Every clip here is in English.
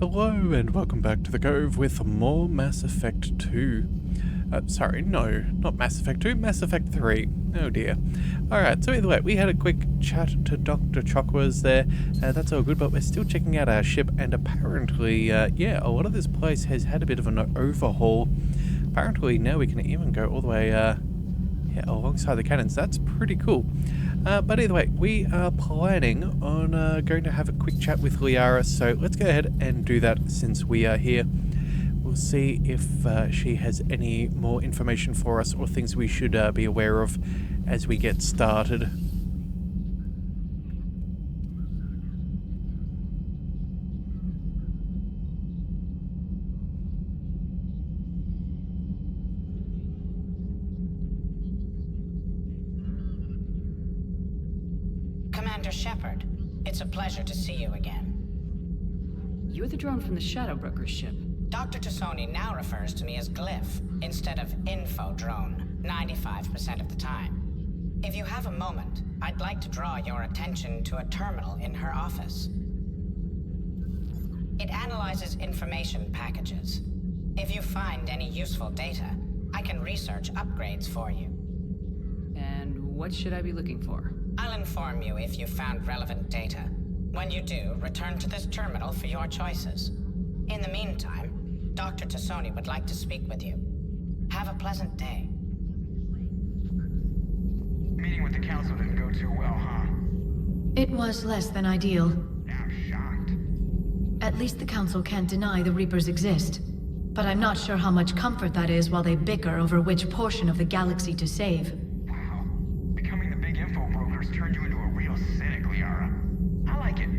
Hello and welcome back to the Cove with more Mass Effect 2. Sorry, no, not Mass Effect 2, Mass Effect 3. Oh dear. Alright, so either way, we had a quick chat to Dr. Chokwas there. That's all good, but we're still checking out our ship, and apparently, yeah, a lot of this place has had a bit of an overhaul. Apparently now we can even go all the way, alongside the cannons. That's pretty cool. But either way, we are planning on going to have a quick chat with Liara, so let's go ahead and do that since we are here. We'll see if she has any more information for us or things we should be aware of as we get started. Commander Shepard, it's a pleasure to see you again. You're the drone from the Shadow Broker's ship. Dr. Tassoni now refers to me as Glyph instead of Info Drone, 95% of the time. If you have a moment, I'd like to draw your attention to a terminal in her office. It analyzes information packages. If you find any useful data, I can research upgrades for you. And what should I be looking for? I'll inform you if you found relevant data. When you do, return to this terminal for your choices. In the meantime, Dr. Tassoni would like to speak with you. Have a pleasant day. Meeting with the council didn't go too well, huh? It was less than ideal. I'm shocked. At least the council can't deny the Reapers exist. But I'm not sure how much comfort that is while they bicker over which portion of the galaxy to save. Wow. Becoming the big info broker's turned you into a real cynic, Liara. I like it.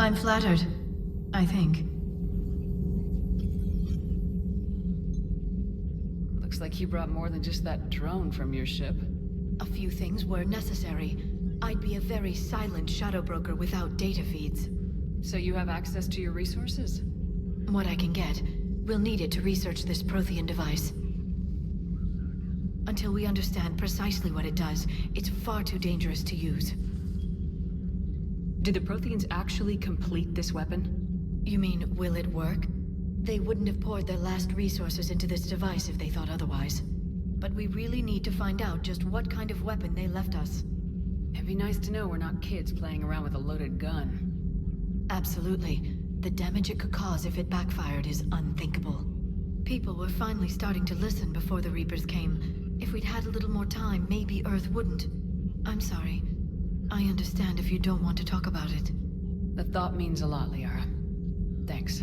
I'm flattered, I think. Looks like you brought more than just that drone from your ship. A few things were necessary. I'd be a very silent shadow broker without data feeds. So you have access to your resources? What I can get. We'll need it to research this Prothean device. Until we understand precisely what it does, it's far too dangerous to use. Did the Protheans actually complete this weapon? You mean, will it work? They wouldn't have poured their last resources into this device if they thought otherwise. But we really need to find out just what kind of weapon they left us. It'd be nice to know we're not kids playing around with a loaded gun. Absolutely. The damage it could cause if it backfired is unthinkable. People were finally starting to listen before the Reapers came. If we'd had a little more time, maybe Earth wouldn't. I'm sorry. I understand if you don't want to talk about it. The thought means a lot, Liara. Thanks.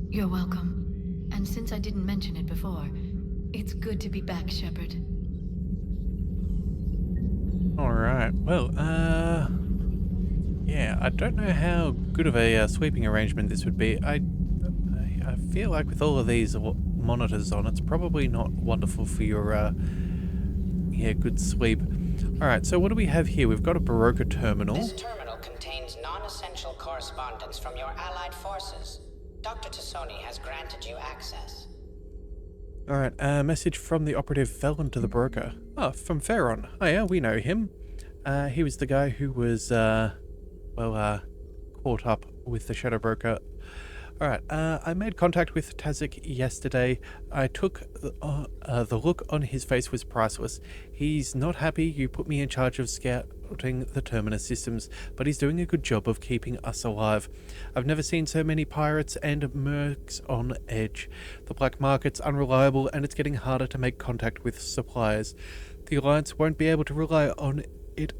You're welcome. And since I didn't mention it before, it's good to be back, Shepard. Alright, well, yeah, I don't know how good of a sweeping arrangement this would be. I feel like with all of these monitors on, it's probably not wonderful for your, good sleep. Alright, so what do we have here? We've got a broker terminal. This terminal contains non-essential correspondence from your allied forces. Dr. Tassoni has granted you access. Alright, a message from the operative fell into the broker. Oh, from Pharaon. Oh yeah, we know him. He was the guy who was, caught up with the Shadow Broker. Alright, I made contact with Tazik yesterday. I took the look on his face was priceless. He's not happy you put me in charge of scouting the Terminus systems, but he's doing a good job of keeping us alive. I've never seen so many pirates and mercs on edge. The black market's unreliable and it's getting harder to make contact with suppliers. The Alliance won't be able to rely on it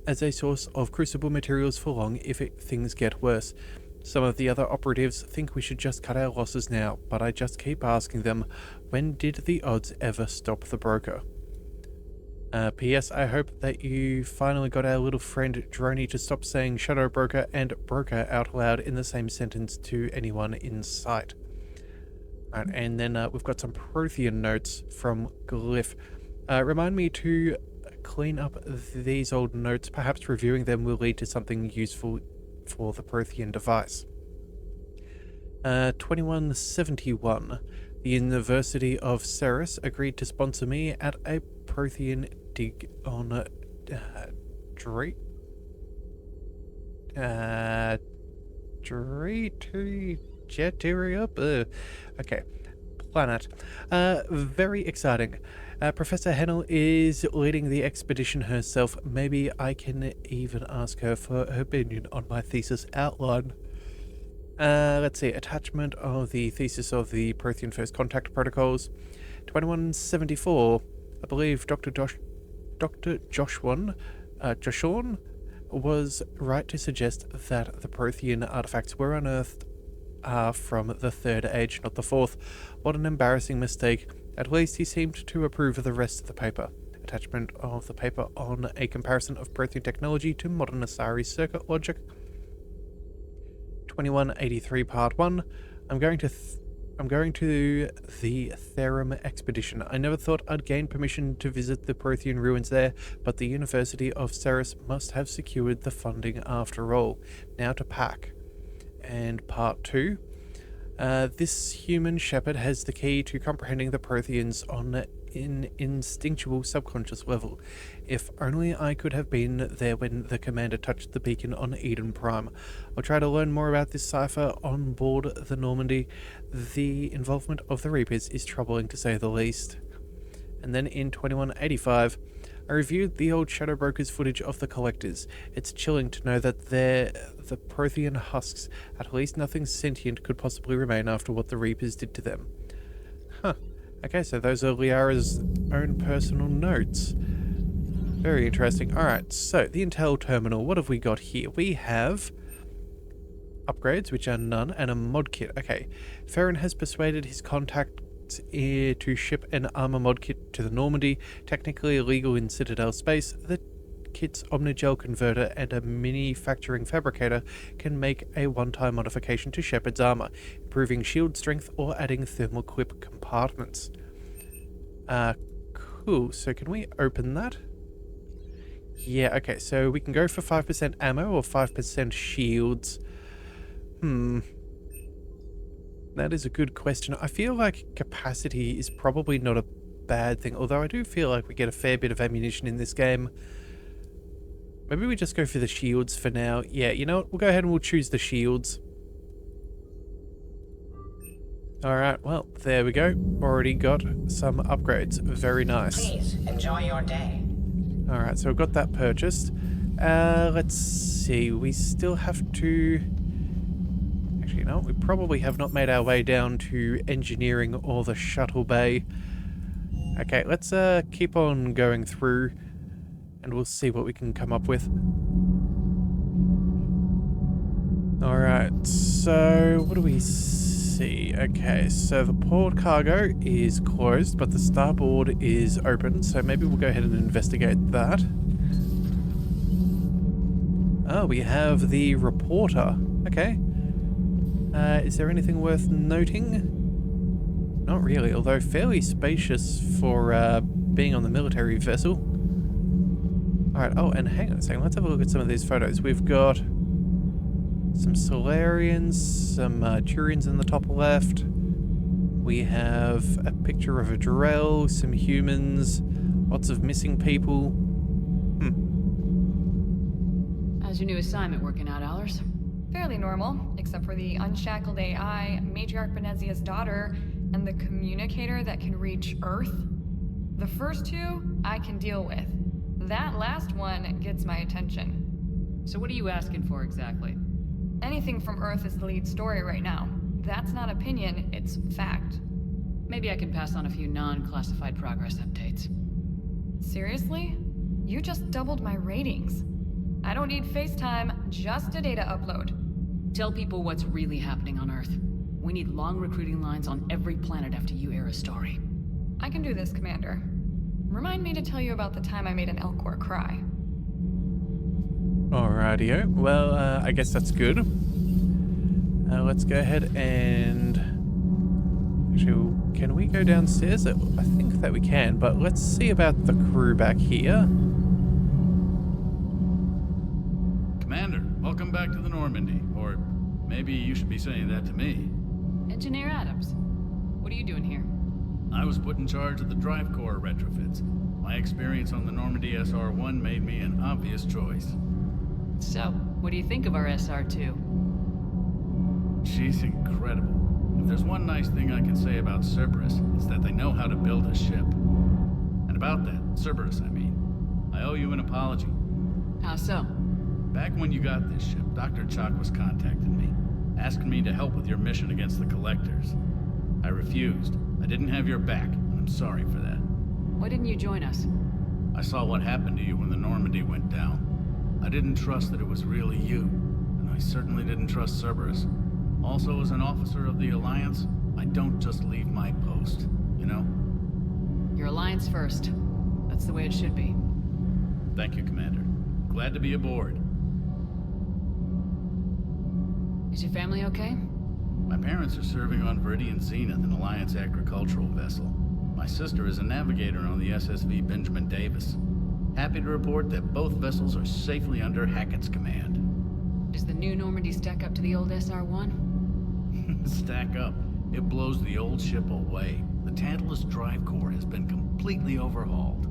as a source of crucible materials for long if things get worse. Some of the other operatives think we should just cut our losses now, but I just keep asking them, when did the odds ever stop the broker? P.S. I hope that you finally got our little friend Droney to stop saying Shadow Broker and Broker out loud in the same sentence to anyone in sight. Right, and then we've got some Prothean notes from Glyph. Remind me to clean up these old notes. Perhaps reviewing them will lead to something useful for the Prothean device. 2171. The University of Ceres agreed to sponsor me at a Prothean dig on straight to Jeteria up. Okay. Planet. Very exciting. Professor Hennel is leading the expedition herself. Maybe I can even ask her for her opinion on my thesis outline. Let's see. Attachment of the thesis of the Prothean First Contact Protocols. 2174. I believe Dr. Joshua was right to suggest that the Prothean artifacts were unearthed from the Third Age, not the Fourth. What an embarrassing mistake. At least he seemed to approve of the rest of the paper. Attachment of the paper on a comparison of Prothean technology to modern Asari circuit logic. 2183 Part 1. I'm going to the Therum expedition. I never thought I'd gain permission to visit the Prothean ruins there, but the University of Ceres must have secured the funding after all. Now to pack. And Part 2. This human shepherd has the key to comprehending the Protheans on an instinctual subconscious level. If only I could have been there when the commander touched the beacon on Eden Prime. I'll try to learn more about this cipher on board the Normandy. The involvement of the Reapers is troubling to say the least. And then in 2185, I reviewed the old Shadow Brokers footage of the Collectors. It's chilling to know that they're the Prothean husks. At least nothing sentient could possibly remain after what the Reapers did to them. Huh. Okay, so those are Liara's own personal notes. Very interesting. Alright, so the Intel Terminal. What have we got here? We have upgrades, which are none, and a mod kit. Okay, Farron has persuaded his contact to ship an armor mod kit to the Normandy, technically illegal in Citadel space. The kit's Omnigel converter and a manufacturing fabricator can make a one-time modification to Shepard's armor, improving shield strength or adding thermal clip compartments. Cool. So can we open that? Yeah, okay, so we can go for 5% ammo or 5% shields. That is a good question. I feel like capacity is probably not a bad thing, although I do feel like we get a fair bit of ammunition in this game. Maybe we just go for the shields for now. Yeah, you know what? We'll go ahead and we'll choose the shields. Alright, well, there we go. Already got some upgrades. Very nice. Please, enjoy your day. Alright, so we've got that purchased. Let's see. We still have to... Actually, no, we probably have not made our way down to engineering or the shuttle bay. Okay, let's keep on going through and we'll see what we can come up with. Alright, so what do we see? Okay, so the port cargo is closed, but the starboard is open, so maybe we'll go ahead and investigate that. Oh, we have the reporter. Okay. Is there anything worth noting? Not really, although fairly spacious for being on the military vessel. Alright, oh, and hang on a second, let's have a look at some of these photos. We've got some Solarians, some Turians in the top left. We have a picture of a Drell, some humans, lots of missing people. How's your new assignment working out, Allers? Fairly normal, except for the unshackled AI, Matriarch Benezia's daughter, and the communicator that can reach Earth. The first two, I can deal with. That last one gets my attention. So what are you asking for exactly? Anything from Earth is the lead story right now. That's not opinion, it's fact. Maybe I can pass on a few non-classified progress updates. Seriously? You just doubled my ratings. I don't need FaceTime, just a data upload. Tell people what's really happening on Earth. We need long recruiting lines on every planet after you air a story. I can do this, Commander. Remind me to tell you about the time I made an Elcor cry. Alrightio. Well, I guess that's good. Let's go ahead and... Actually, can we go downstairs? I think that we can, but let's see about the crew back here. Commander, welcome back to the Normandy. Or maybe you should be saying that to me. Engineer Adams, what are you doing here? I was put in charge of the drive core retrofits. My experience on the Normandy SR-1 made me an obvious choice. So, what do you think of our SR-2? she's incredible. If there's one nice thing I can say about Cerberus, it's that they know how to build a ship. And about that, Cerberus, I mean, I owe you an apology. How so? Back when you got this ship, Dr. Chalk was contacting me, asking me to help with your mission against the Collectors. I refused. I didn't have your back, and I'm sorry for that. Why didn't you join us? I saw what happened to you when the Normandy went down. I didn't trust that it was really you, and I certainly didn't trust Cerberus. Also, as an officer of the Alliance, I don't just leave my post, you know? Your alliance first. That's the way it should be. Thank you, Commander. Glad to be aboard. Is your family okay? My parents are serving on Viridian Zenith, an Alliance agricultural vessel. My sister is a navigator on the SSV Benjamin Davis. Happy to report that both vessels are safely under Hackett's command. Does the new Normandy stack up to the old SR-1? Stack up. It blows the old ship away. The Tantalus drive core has been completely overhauled.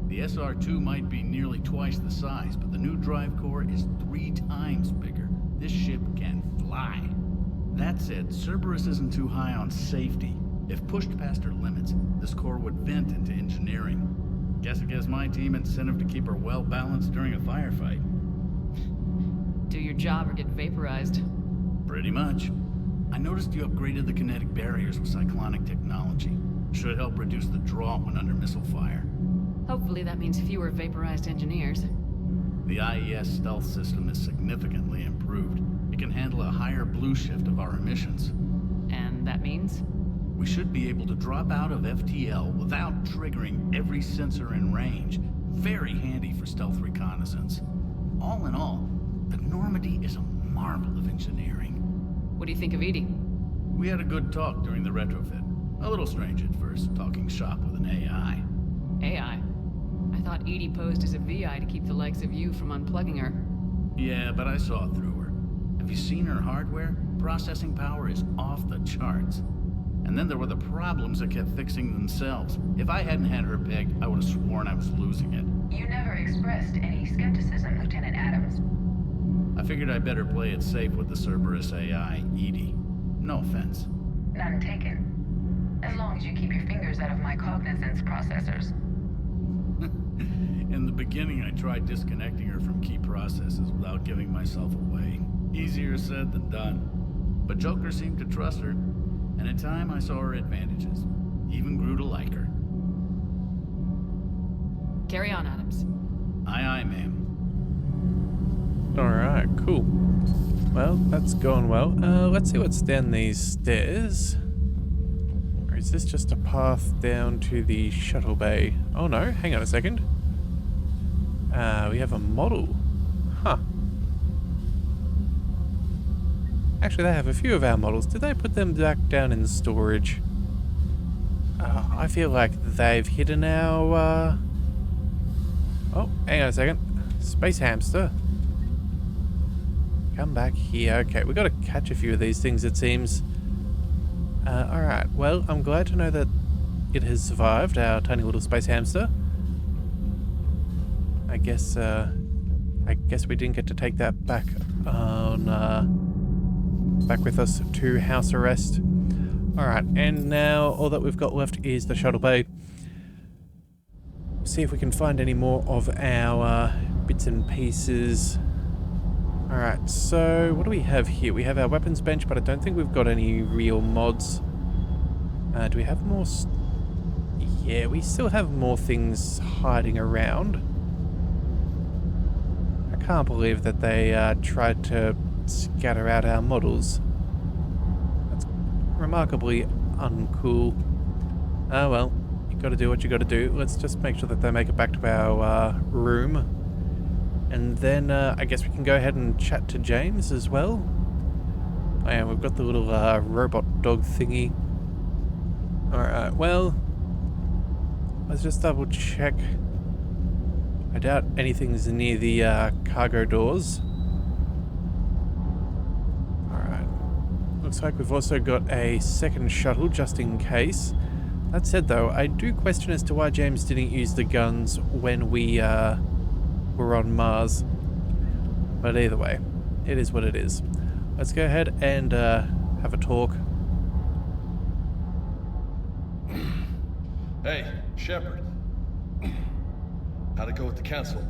The SR-2 might be nearly twice the size, but the new drive core is 3 times bigger. This ship can fly. That said, Cerberus isn't too high on safety. If pushed past her limits, this core would vent into engineering. Guess it gives my team incentive to keep her well balanced during a firefight. Do your job or get vaporized. Pretty much. I noticed you upgraded the kinetic barriers with cyclonic technology. Should help reduce the draw when under missile fire. Hopefully that means fewer vaporized engineers. The IES stealth system is significantly improved. It can handle a higher blue shift of our emissions. And that means? We should be able to drop out of FTL without triggering every sensor in range. Very handy for stealth reconnaissance. All in all, the Normandy is a marvel of engineering. What do you think of Edie? We had a good talk during the retrofit. A little strange at first, talking shop with an AI. AI? I thought Edie posed as a VI to keep the likes of you from unplugging her. Yeah, but I saw through her. Have you seen her hardware? Processing power is off the charts. And then there were the problems that kept fixing themselves. If I hadn't had her pegged, I would have sworn I was losing it. You never expressed any skepticism, Lieutenant Adams. I figured I'd better play it safe with the Cerberus AI, Edie. No offense. None taken. As long as you keep your fingers out of my cognizance processors. In the beginning, I tried disconnecting her from key processes without giving myself away. Easier said than done. But Joker seemed to trust her, and in time I saw her advantages. Even grew to like her. Carry on, Adams. Aye, aye, ma'am. Alright, cool. Well, that's going well. Let's see what's down these stairs. Or is this just a path down to the shuttle bay? Oh no, hang on a second. We have a model. Huh. Actually, they have a few of our models. Did they put them back down in storage? I feel like they've hidden our, Oh, hang on a second. Space hamster. Come back here. Okay, we got to catch a few of these things, it seems. Alright, well, I'm glad to know that it has survived, our tiny little space hamster. I guess we didn't get to take that back on, back with us to house arrest. Alright, and now all that we've got left is the shuttle bay. See if we can find any more of our bits and pieces. Alright, so what do we have here? We have our weapons bench, but I don't think we've got any real mods. Do we have more? Yeah, we still have more things hiding around. I can't believe that they tried to scatter out our models. That's remarkably uncool. Oh well, you gotta do what you gotta do. Let's just make sure that they make it back to our room. And then I guess we can go ahead and chat to James as well. Oh yeah, we've got the little robot dog thingy. Alright, well, let's just double check. I doubt anything's near the cargo doors. Alright. Looks like we've also got a second shuttle just in case. That said though, I do question as to why James didn't use the guns when we were on Mars. But either way, it is what it is. Let's go ahead and have a talk. Hey, Shepard. How'd it go with the council?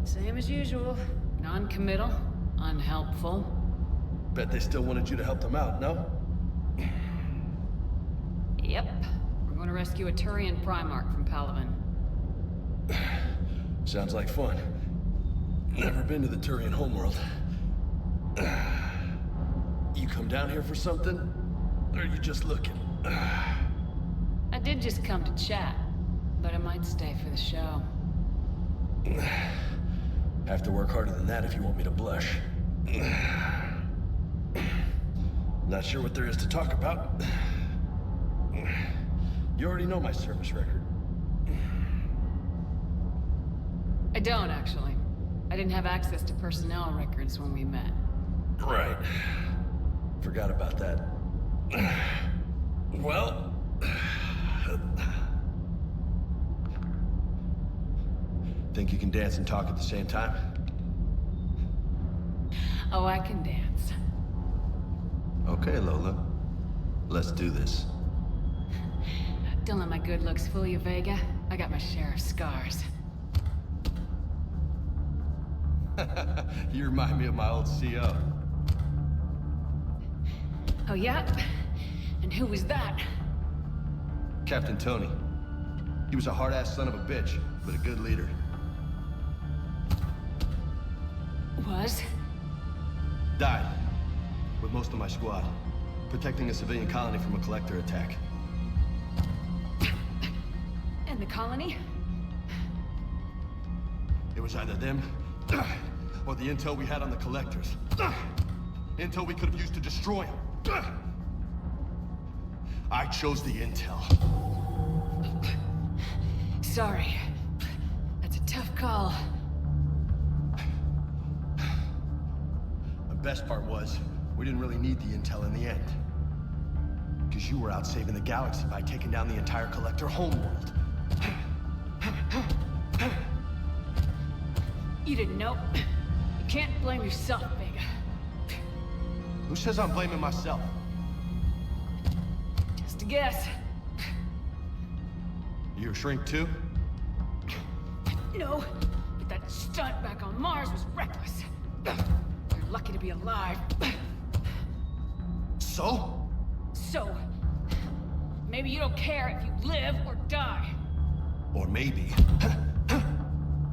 Same as usual. Non-committal, unhelpful. Bet they still wanted you to help them out, no? Yep. We're going to rescue a Turian Primarch from Palaven. Sounds like fun. Never been to the Turian homeworld. You come down here for something? Or are you just looking? I did just come to chat, but I might stay for the show. Have to work harder than that if you want me to blush. Not sure what there is to talk about. You already know my service record. I don't, actually. I didn't have access to personnel records when we met. Right. Forgot about that. Well... Think you can dance and talk at the same time? Oh, I can dance. Okay, Lola. Let's do this. Don't let my good looks fool you, Vega. I got my share of scars. You remind me of my old CO. Oh, yeah? And who was that? Captain Tony. He was a hard-ass son of a bitch, but a good leader. Was? Died. With most of my squad. Protecting a civilian colony from a collector attack. And the colony? It was either them, or the intel we had on the collectors. Intel we could have used to destroy them. I chose the intel. Sorry. That's a tough call. The best part was, we didn't really need the intel in the end. Because you were out saving the galaxy by taking down the entire collector homeworld. You didn't know. You can't blame yourself, Vega. Who says I'm blaming myself? Just a guess. You a shrink too? No, but that stunt back on Mars was reckless. You're lucky to be alive. So? So, maybe you don't care if you live or die. Or maybe...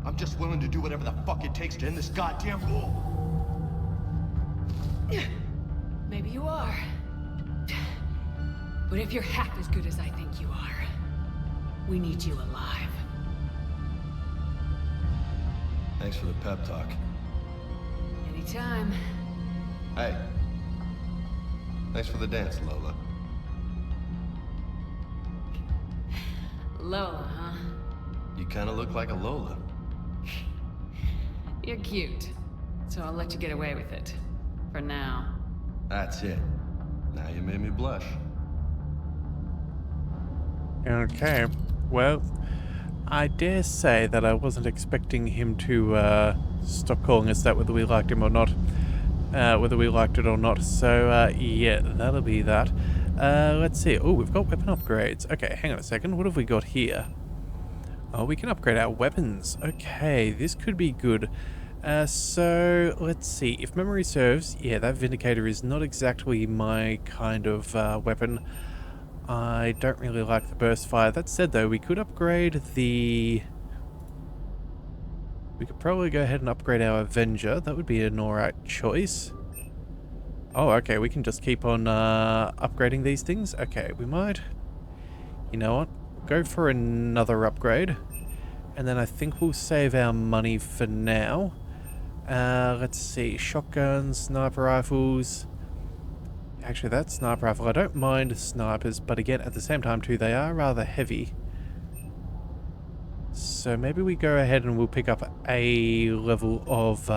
I'm just willing to do whatever the fuck it takes to end this goddamn war. Maybe you are. But if you're half as good as I think you are, we need you alive. Thanks for the pep talk. Anytime. Hey. Thanks for the dance, Lola. Lola, huh? You kinda look like a Lola. You're cute, so I'll let you get away with it. For now. That's it. Now you made me blush. Okay, well, I dare say that I wasn't expecting him to stop calling us that, whether we liked him or not. Whether we liked it or not. So, yeah, that'll be that. Let's see. Oh, we've got weapon upgrades. Okay, hang on a second. What have we got here? Oh, we can upgrade our weapons. Okay, this could be good. So, let's see. If memory serves, yeah, that Vindicator is not exactly my kind of weapon. I don't really like the burst fire. That said, though, we could upgrade the... We could probably go ahead and upgrade our Avenger. That would be an alright choice. Oh, okay, we can just keep on upgrading these things. Okay, we might... You know what? Go for another upgrade. And then I think we'll save our money for now. Let's see. Shotguns, sniper rifles... Actually, that sniper rifle, I don't mind snipers, but again, at the same time too, they are rather heavy. So maybe we go ahead and we'll pick up a level of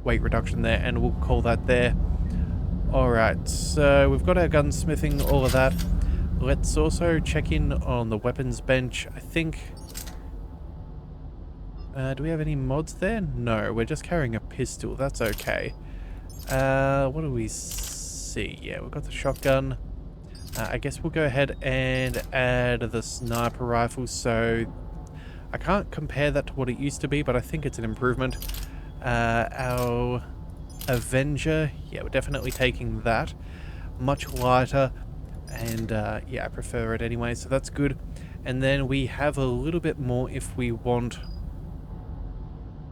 weight reduction there, and we'll call that there. Alright, so we've got our gunsmithing, all of that. Let's also check in on the weapons bench. I think... do we have any mods there? No, we're just carrying a pistol. That's okay. What do we see? Yeah, we've got the shotgun. I guess we'll go ahead and add the sniper rifle. So I can't compare that to what it used to be, but I think it's an improvement. Our Avenger, yeah, we're definitely taking that. Much lighter, and yeah, I prefer it anyway, so that's good. And then we have a little bit more if we want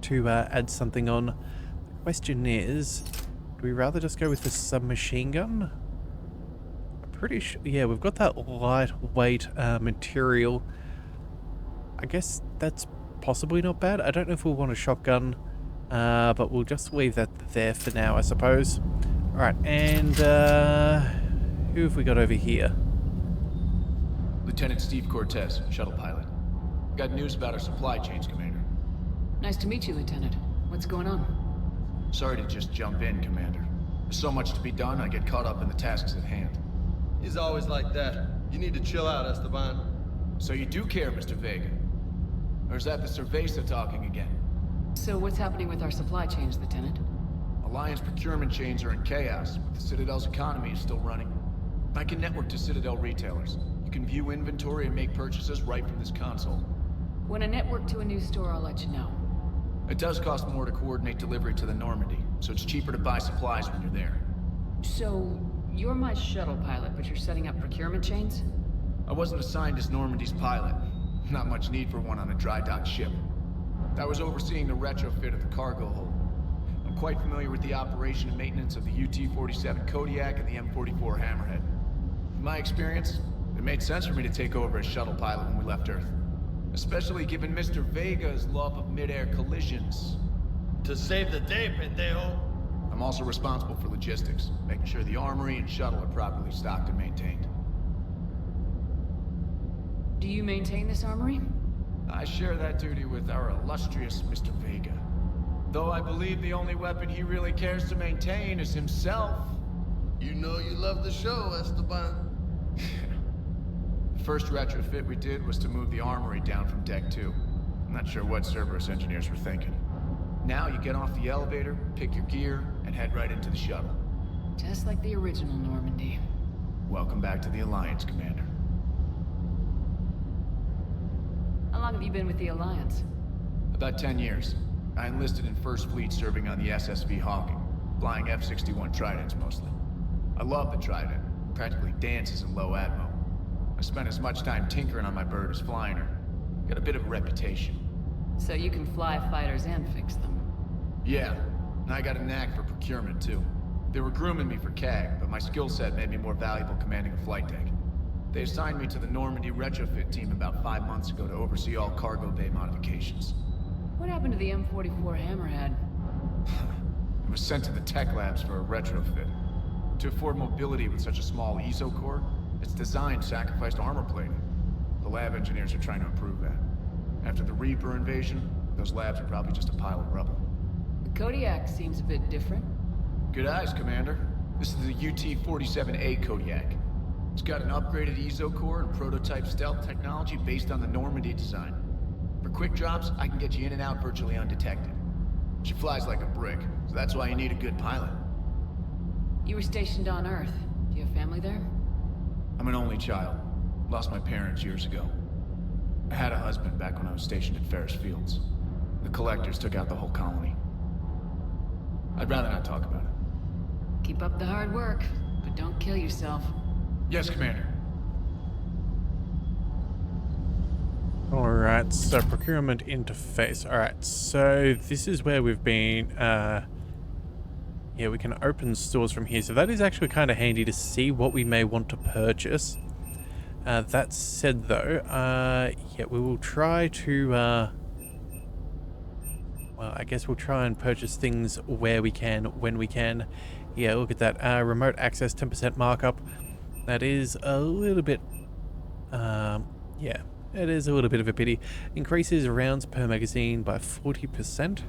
to add something on. The question is, do we rather just go with the submachine gun? I'm pretty sure, yeah, we've got that lightweight material. I guess that's possibly not bad. I don't know if we'll want a shotgun, but we'll just leave that there for now, I suppose. Alright, and who have we got over here? Lieutenant Steve Cortez, shuttle pilot. Got news about our supply chains, Commander. Nice to meet you, Lieutenant. What's going on? Sorry to just jump in, Commander. There's so much to be done, I get caught up in the tasks at hand. He's always like that. You need to chill out, Esteban. So you do care, Mr. Vega? Or is that the Cerveza talking again? So what's happening with our supply chains, Lieutenant? Alliance procurement chains are in chaos, but the Citadel's economy is still running. I can network to Citadel retailers. You can view inventory and make purchases right from this console. When I network to a new store, I'll let you know. It does cost more to coordinate delivery to the Normandy, so it's cheaper to buy supplies when you're there. So, you're my shuttle pilot, but you're setting up procurement chains? I wasn't assigned as Normandy's pilot. Not much need for one on a dry dock ship. I was overseeing the retrofit of the cargo hold. I'm quite familiar with the operation and maintenance of the UT-47 Kodiak and the M44 Hammerhead. In my experience, it made sense for me to take over as shuttle pilot when we left Earth. Especially given Mr. Vega's love of mid-air collisions. To save the day, pendejo. I'm also responsible for logistics, making sure the armory and shuttle are properly stocked and maintained. Do you maintain this armory? I share that duty with our illustrious Mr. Vega. Though I believe the only weapon he really cares to maintain is himself. You know you love the show, Esteban. The first retrofit we did was to move the armory down from Deck 2. I'm not sure what Cerberus engineers were thinking. Now you get off the elevator, pick your gear, and head right into the shuttle. Just like the original Normandy. Welcome back to the Alliance, Commander. How long have you been with the Alliance? About 10 years. I enlisted in First Fleet serving on the SSV Hawking, flying F-61 Tridents mostly. I love the Trident. It practically dances in low atmo. I spent as much time tinkering on my bird as flying her. Got a bit of a reputation. So you can fly fighters and fix them? Yeah, and I got a knack for procurement too. They were grooming me for CAG, but my skill set made me more valuable commanding a flight deck. They assigned me to the Normandy retrofit team about 5 months ago to oversee all cargo bay modifications. What happened to the M44 Hammerhead? It was sent to the tech labs for a retrofit. To afford mobility with such a small ESO core, its design sacrificed armor plating. The lab engineers are trying to improve that. After the Reaper invasion, those labs are probably just a pile of rubble. The Kodiak seems a bit different. Good eyes, Commander. This is the UT-47A Kodiak. It's got an upgraded ESO core and prototype stealth technology based on the Normandy design. For quick drops, I can get you in and out virtually undetected. She flies like a brick, so that's why you need a good pilot. You were stationed on Earth. Do you have family there? I'm an only child. Lost my parents years ago. I had a husband back when I was stationed at Ferris Fields. The collectors took out the whole colony. I'd rather not talk about it. Keep up the hard work, but don't kill yourself. Yes, Commander. Alright, so procurement interface. Alright, so this is where we've been. Yeah, we can open stores from here. So that is actually kind of handy to see what we may want to purchase. That said, though, yeah, we will try to, well, I guess we'll try and purchase things where we can, when we can. Yeah, look at that. Remote access, 10% markup. That is a little bit, yeah, it is a little bit of a pity. Increases rounds per magazine by 40%.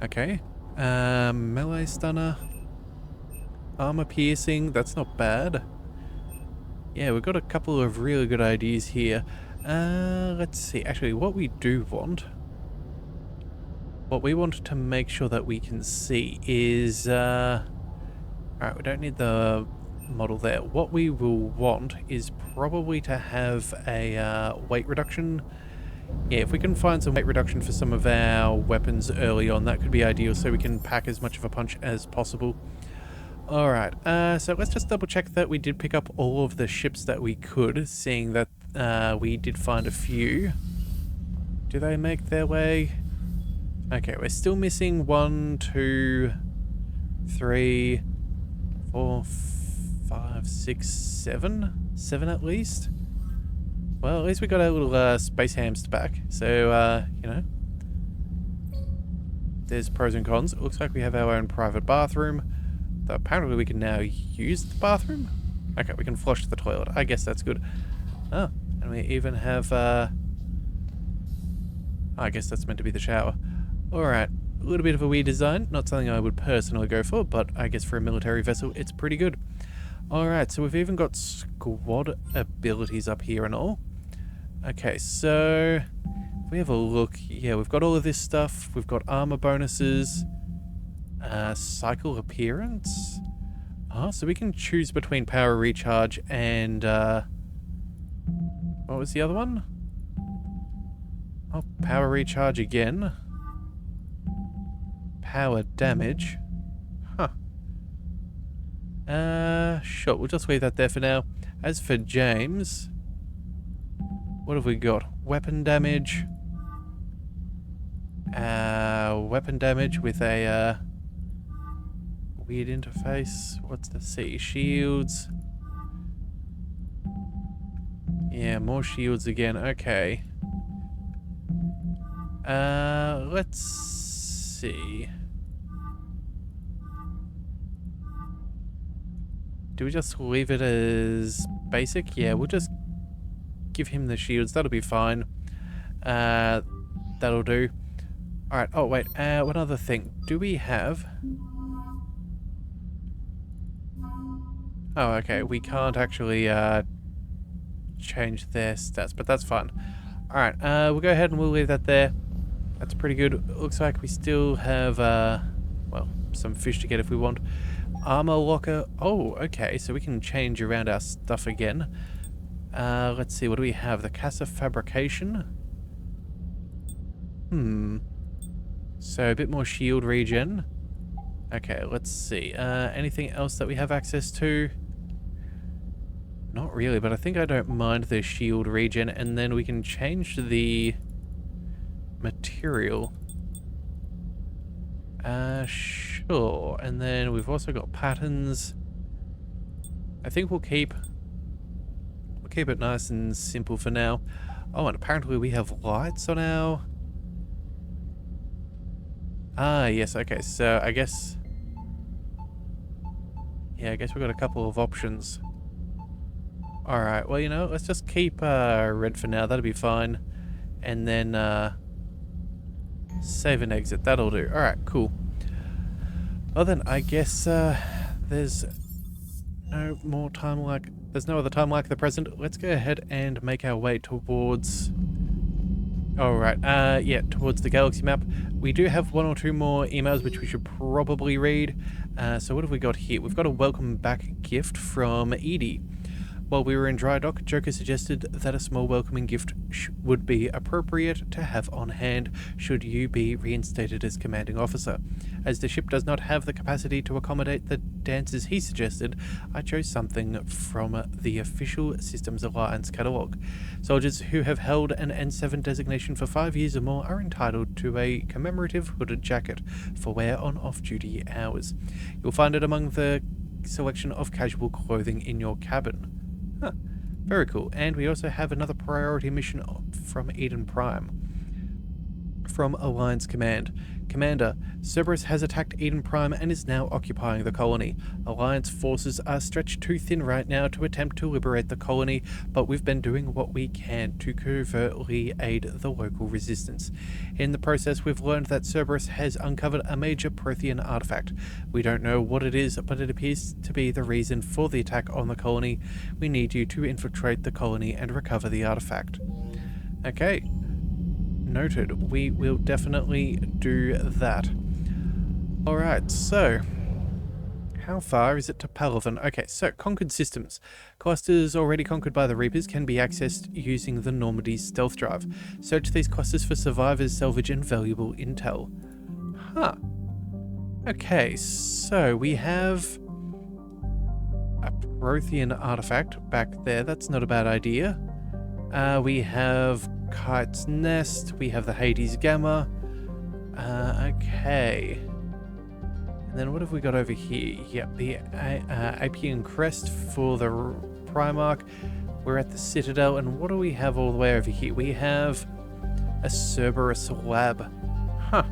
Okay. Melee stunner. Armor piercing, that's not bad. Yeah, we've got a couple of really good ideas here. Let's see. Actually, what we do want What we want to make sure that we can see is... Alright, we don't need the model there. What we will want is probably to have a weight reduction. Yeah, if we can find some weight reduction for some of our weapons early on, that could be ideal so we can pack as much of a punch as possible. Alright, so let's just double check that we did pick up all of the ships that we could, seeing that we did find a few. Do they make their way? Okay, we're still missing 1, 2, 3, 4, 5, 6, 7? 7 at least? Well, at least we got our little space hamster back, so, you know. There's pros and cons. It looks like we have our own private bathroom. Though apparently we can now use the bathroom? Okay, we can flush the toilet. I guess that's good. Oh, and we even have, I guess that's meant to be the shower. Alright, a little bit of a weird design. Not something I would personally go for, but I guess for a military vessel, it's pretty good. Alright, so we've even got squad abilities up here and all. Okay, so if we have a look, yeah, we've got all of this stuff. We've got armor bonuses, cycle appearance. Oh, so we can choose between power recharge and, what was the other one? Oh, power recharge again. Power damage. Huh. Sure, we'll just leave that there for now. As for James, what have we got? Weapon damage. Weapon damage with a, weird interface. What's the C? Shields. Yeah, more shields again. Okay. Let's see. Do we just leave it as basic? Yeah, we'll just give him the shields. That'll be fine. That'll do. Alright, oh wait, one other thing. Do we have... Oh, okay, we can't actually change their stats, but that's fine. Alright, we'll go ahead and we'll leave that there. That's pretty good. Looks like we still have, well, some fish to get if we want. Armor locker. Oh, okay, so we can change around our stuff again. Let's see, what do we have? The Casa Fabrication. So a bit more shield regen. Okay, let's see. Anything else that we have access to? Not really, but I think I don't mind the shield regen, and then we can change the material. Sure. And then we've also got patterns. I think we'll keep it nice and simple for now. Oh, and apparently we have lights on our... Ah, yes, okay, so I guess... Yeah, I guess we've got a couple of options. Alright, well, you know, let's just keep red for now, that'll be fine. And then, save and exit, that'll do. Alright, cool. Well then, I guess, there's no more time like... There's no other time like the present. Let's go ahead and make our way towards... Alright, yeah, towards the galaxy map. We do have 1 or 2 more emails which we should probably read. So what have we got here? We've got a welcome back gift from Edie. While we were in dry dock, Joker suggested that a small welcoming gift would be appropriate to have on hand should you be reinstated as commanding officer. As the ship does not have the capacity to accommodate the dances he suggested, I chose something from the official Systems Alliance catalogue. Soldiers who have held an N7 designation for 5 years or more are entitled to a commemorative hooded jacket for wear on off-duty hours. You'll find it among the selection of casual clothing in your cabin. Huh, very cool. And we also have another priority mission from Eden Prime. From Alliance Command. Commander, Cerberus has attacked Eden Prime and is now occupying the colony. Alliance forces are stretched too thin right now to attempt to liberate the colony, but we've been doing what we can to covertly aid the local resistance. In the process, we've learned that Cerberus has uncovered a major Prothean artifact. We don't know what it is, but it appears to be the reason for the attack on the colony. We need you to infiltrate the colony and recover the artifact. Okay. Noted. We will definitely do that. Alright, so how far is it to Palaven? Okay, so conquered systems. Clusters already conquered by the Reapers can be accessed using the Normandy's stealth drive. Search these clusters for survivors, salvage, and valuable intel. Huh. Okay, so we have a Prothean artifact back there. That's not a bad idea. We have Kite's Nest. We have the Hades Gamma. Okay. And then what have we got over here? Yep, the Apian Crest for the Primarch. We're at the Citadel, and what do we have all the way over here? We have a Cerberus lab. Huh.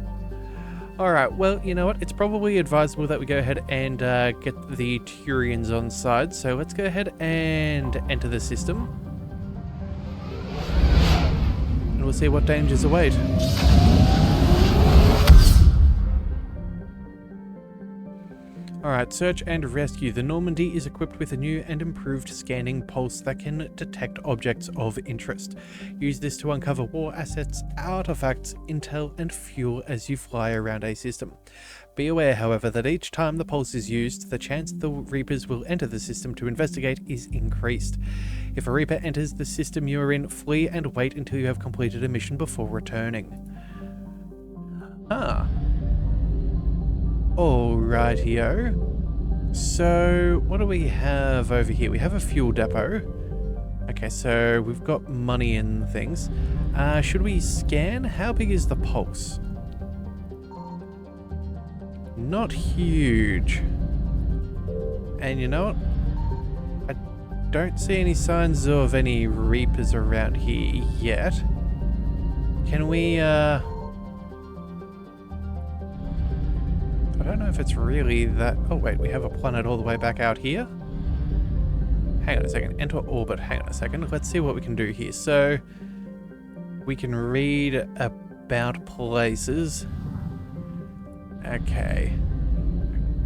Alright, well, you know what? It's probably advisable that we go ahead and get the Turians on side. So let's go ahead and enter the system. And we'll see what dangers await. Alright, search and rescue. The Normandy is equipped with a new and improved scanning pulse that can detect objects of interest. Use this to uncover war assets, artifacts, intel, and fuel as you fly around a system. Be aware, however, that each time the pulse is used, the chance the Reapers will enter the system to investigate is increased. If a Reaper enters the system you are in, flee and wait until you have completed a mission before returning. Ah. Alrightio. So, what do we have over here? We have a fuel depot. Okay, so we've got money and things. Should we scan? How big is the pulse? Not huge. And you know what? I don't see any signs of any Reapers around here yet. Can we, I don't know if it's really that... Oh, wait, we have a planet all the way back out here. Hang on a second. Enter orbit. Hang on a second. Let's see what we can do here. So, we can read about places. Okay.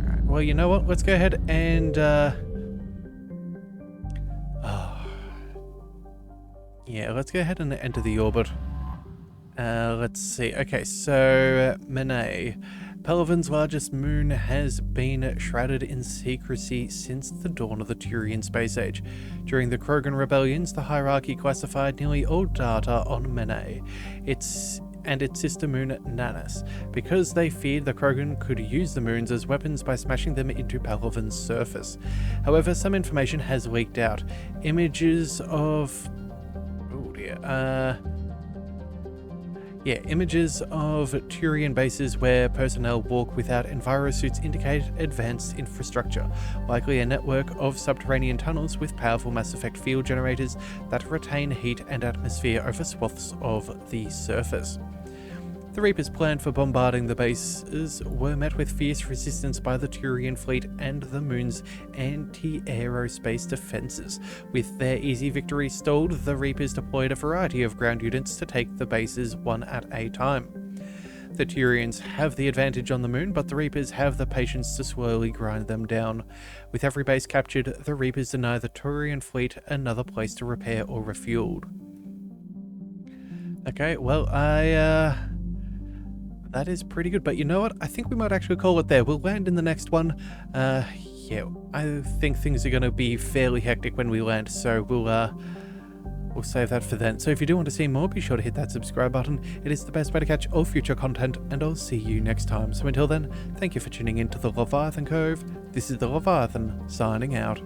Alright, well, you know what? Let's go ahead and... yeah, let's go ahead and enter the orbit. Let's see. Okay, so... Menae. Palaven's largest moon has been shrouded in secrecy since the dawn of the Turian space age. During the Krogan rebellions, the hierarchy classified nearly all data on Menae, its sister moon Nanus, because they feared the Krogan could use the moons as weapons by smashing them into Palaven's surface. However, some information has leaked out. Images of... oh dear, images of Turian bases where personnel walk without envirosuits indicate advanced infrastructure, likely a network of subterranean tunnels with powerful Mass Effect field generators that retain heat and atmosphere over swaths of the surface. The Reapers' plan for bombarding the bases were met with fierce resistance by the Turian fleet and the moon's anti-aerospace defenses. With their easy victory stalled, the Reapers deployed a variety of ground units to take the bases one at a time. The Turians have the advantage on the moon, but the Reapers have the patience to slowly grind them down. With every base captured, the Reapers deny the Turian fleet another place to repair or refuel. Okay, well, that is pretty good, but you know what? I think we might actually call it there. We'll land in the next one. Yeah, I think things are going to be fairly hectic when we land, so we'll save that for then. So if you do want to see more, be sure to hit that subscribe button. It is the best way to catch all future content, and I'll see you next time. So until then, thank you for tuning in to the Leviathan Cove. This is the Leviathan, signing out.